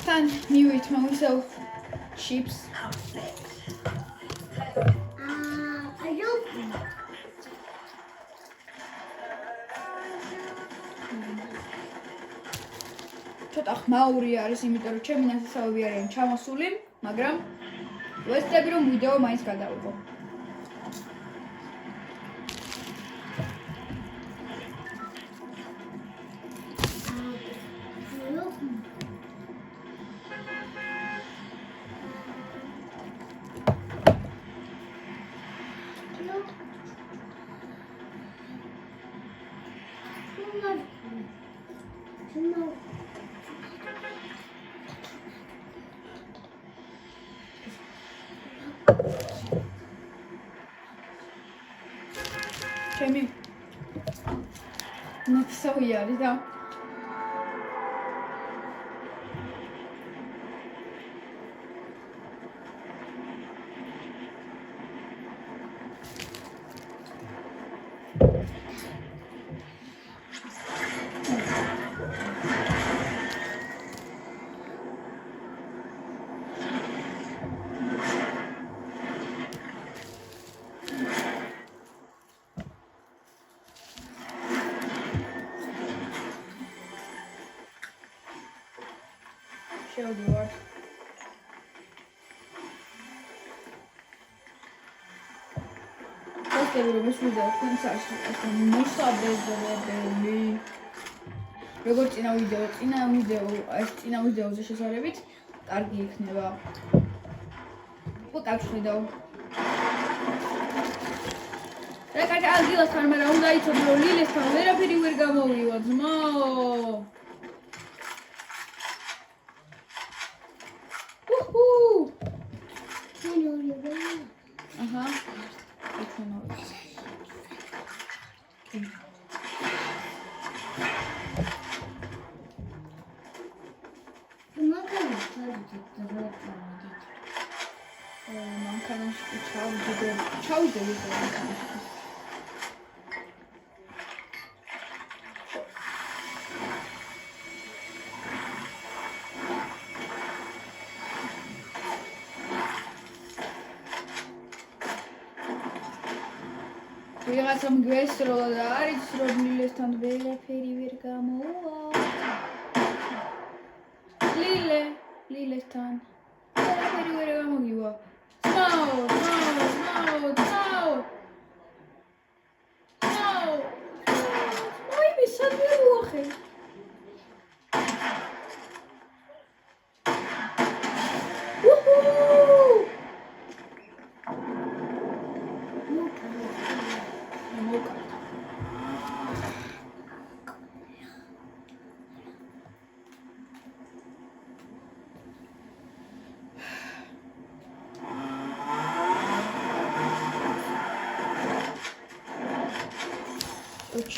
თან მივით მოვისევ chips. ცოტა ხმაური არის, იმიტომ რომ ჩემი ნასესავები არიან ჩამოსული, მაგრამ ვეცდები რომ ვიდეო მაინც გადავიღო. ჩემი ნაცსავი არის და შევდივარ. ვეცდები რომ ეს ვიდეო თქვენს არის მოსაბეზრებელი. როგორც წინა ვიდეოზე შესაძლებით, კარგი იქნება. უკავშირდაო. რა კარგი ადგილასთან, მაგრამ უნდა იცოდე რომ ლილესთან ვერაფერი ვერ გამოვივა, ძმო. Aha. ვიღაცამ გვესროლა და არის რომ ლილესთან ვერაფერი ვერ გამოვა. ლილესთან ვერაფერი ვერ გამოგივა. Ciao. Ой, მე სადმე უახე.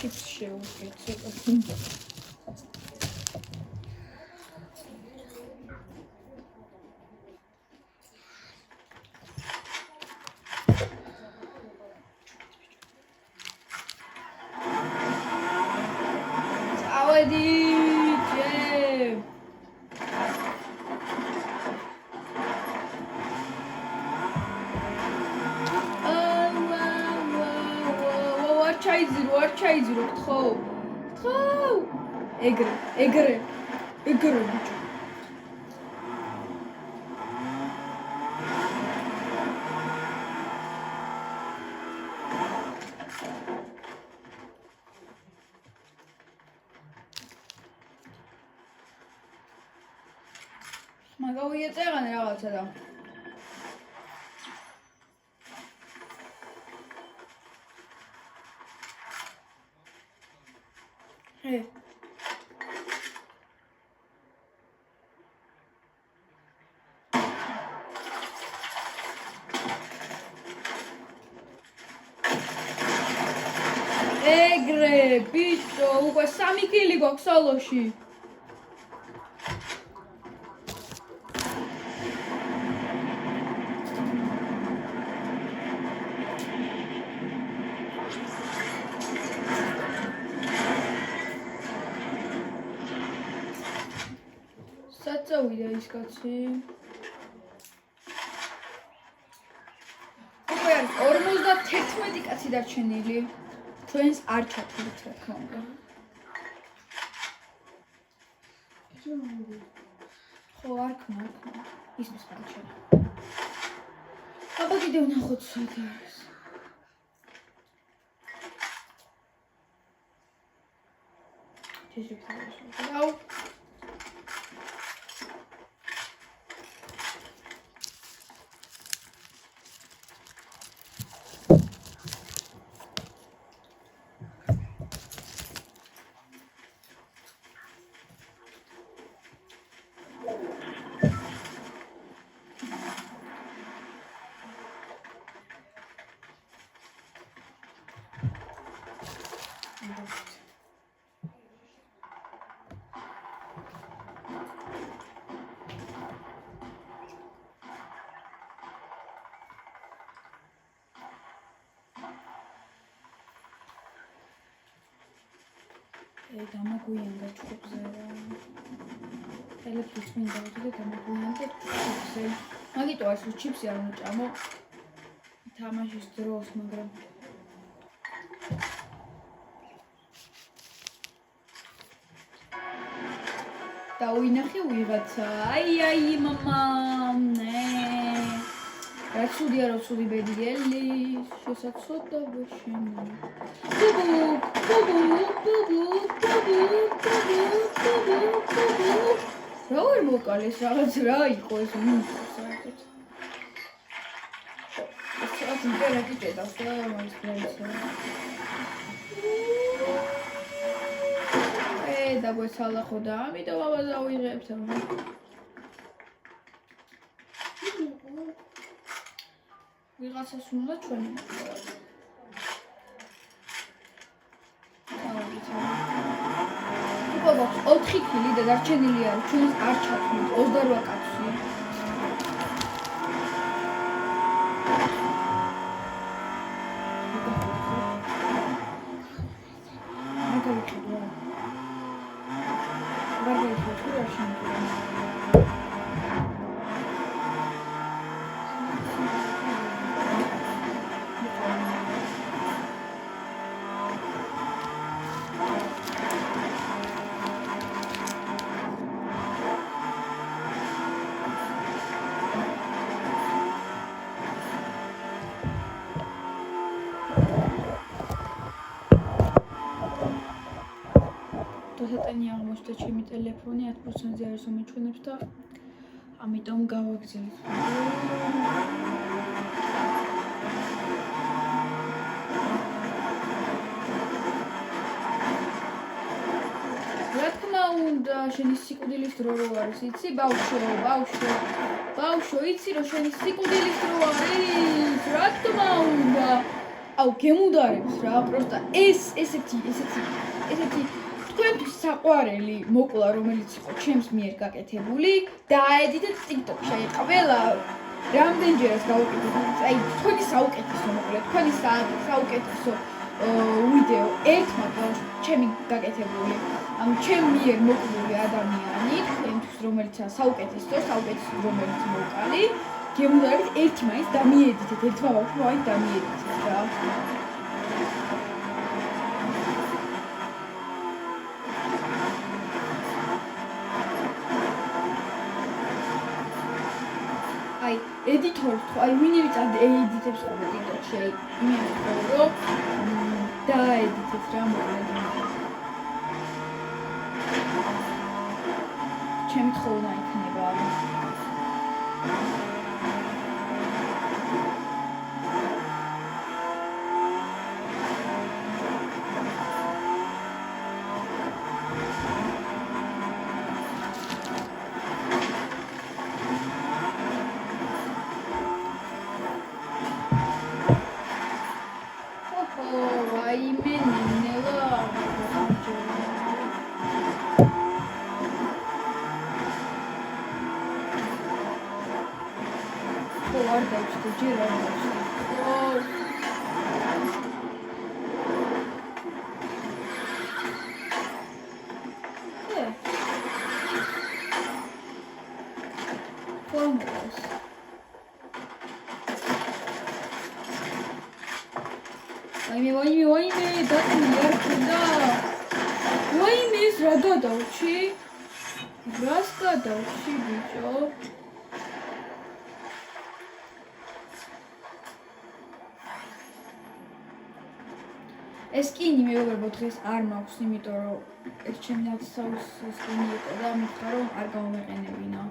Chips შევუკეთე. წავედი ჯე. არ ჩაიძირო, გთხოვ. ეგრე ბიჭო. მაგავიეწეღან რაღაცა და ეგრე ბიჭო, უკვე 3 კილი გვაქვს სოლოში. სად წავიდა ის კაცი? უკვე არის 51 კაცი დარჩენილი. ჩვენს არ ჩათვლით, რა თქმა უნდა. ხო, არ ქნა. ისმის პანჩა. აბა კიდევ ნახოთ სად არის. Hello. დამაგვიანდა ჩხუბზე რა. ტელეფონს მინდა და დამაგვიანდა ჩხუბზე. მაგიტო არის რომ ჩიპსი არ უნდა ჭამო. თამაშის დროს, მაგრამ დავინახე ვიღაცა. აი მამა. რა ცუდია რომ ცუდი ბედიელი შესაძლოა ვეშენი. რა ვერ მოკალეს რაღაც რა იყო ეს საერთოდ. ეს ინტერნეტი ჭედავს და მაგის პრინციპი. დაგვეცალა ხო და ამიტომ აბა ვიღებთ ამ. ვიღაცას უნდა ჩვენი უკვე 4 ქილი და დარჩენილი არის ჩვენს არ ჩათვლით 28 კაცი. დასატანი აღმოჩნდა ჩემი ტელეფონი 100%-ზე არის მომეჩვენებს და ამიტომ გავაგზავნე. რა თქმა უნდა, შენი სიკვდილის დრო რო არის, იცი? ბავშვო, იცი რომ შენი სიკვდილის დრო არის? რა თქმა უნდა. აუ, გემუდარებს რა, პროსტა ესეთი თქვენთვის საყვარელი მოკლა, რომელიც იყო ჩემს მიერ გაკეთებული, დაედიტეთ TikTok-ში. აი, ყველა რამდენჯერაც გავუკეთეთ, აი, თქვენი საუკეთესო მოკლა, თქვენი საუკეთესო ვიდეო ერთმა ჩემი გაკეთებული, ამ ჩემ მიერ მოკლული ადამიანი, თქვენთვის რომელიც საუკეთესო, რომელიც მოკალი, გემუდარებით ერთი მაინც დამიედითეთ, ერთმა ბავშვმა მაინც დამიედითეთ რა. ედიტორს ხო, აი ვინმე ვიწად ეედიტებს ხოლმე TikTok-ში, აი იმედი ხო რომ დაედიტეთ რა მოგედა. ჩემი თხოვნა იქნება. ვაიმე ეს რა გადავში? რას გადავში ბიჭო? ეს სკინი მეუბნებო დღეს არ მაქვს, იმიტომ რომ ეს ჩემი ნაცსაუს სკინი იყო და მითხრა რომ არ გამომეყენებინა.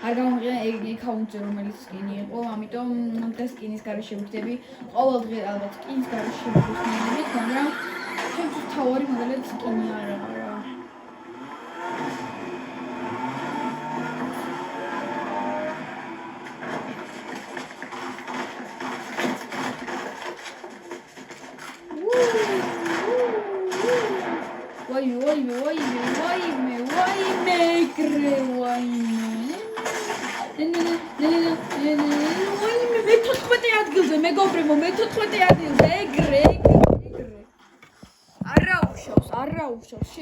არ გამომეყენა აკაუნტზე რომელიც სკინი იყო, ამიტომ დღეს სკინის გარეშე ვიხდები. ყოველ დღე ალბათ სკინის გარეშე ვიხდები, მაგრამ ჩემთვის თავარი მაგალითად სკინი არ არა. ვაიმე, ეგრე ვაიმე. ვაიმე, მე-14 ადგილზე, მეგობრებო, მე-14 ადგილზე, ეგრე. არა უშავს.